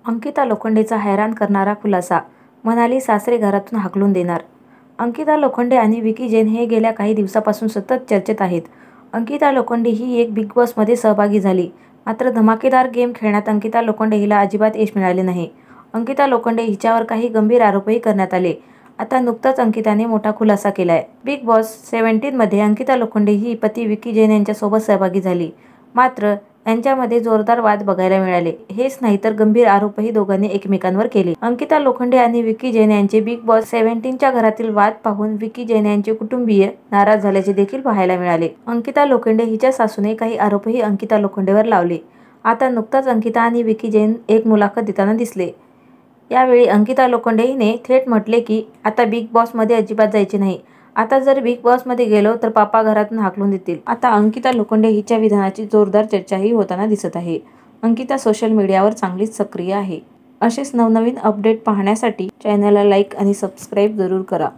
अंकिता लोखंडेचा हैराण करणारा खुलासा, म्हणाली सासरे घरातून हाकलून देणार. अंकिता लोखंडे आणि विकी जैन हे गेल्या काही दिवसांपासून सतत चर्चेत आहेत. अंकिता लोखंडे ही एक बिग बॉसमध्ये सहभागी झाली. मात्र धमाकेदार गेम खेळण्यात अंकिता लोखंडे हिला अजिबात यश मिळाले नाही. अंकिता लोखंडे हिच्यावर काही गंभीर आरोपही करण्यात आले. आता नुकताच अंकिताने मोठा खुलासा केलाय. बिग बॉस 17 मध्ये अंकिता लोखंडे ही पती विकी जैन यांच्यासोबत सहभागी झाली. मात्र यांच्यामध्ये जोरदार वाद बघायला मिळाले. हेच नाही तर गंभीर आरोपही दोघांनी एकमेकांवर केले. अंकिता लोखंडे आणि विकी जैन यांचे बिग बॉस 17 च्या घरातील वाद पाहून विकी जैन यांचे कुटुंबीय नाराज झाल्याचे देखील पाहायला मिळाले. अंकिता लोखंडे हिच्या सासूने काही आरोपही अंकिता लोखंडेवर लावले. आता नुकताच अंकिता आणि विकी जैन एक मुलाखत देताना दिसले. यावेळी अंकिता लोखंडे हिने थेट म्हटले की आता बिग बॉसमध्ये अजिबात जायचे नाही. आता जर बिग बॉसमध्ये गेलो तर पापा घरातून हाकलून देतील. आता अंकिता लोखंडे हिच्या विधानाची जोरदार चर्चाही होताना दिसत आहे. अंकिता सोशल मीडियावर चांगलीच सक्रिय आहे. असेच नवनवीन अपडेट पाहण्यासाठी चॅनलला लाईक आणि सबस्क्राईब जरूर करा.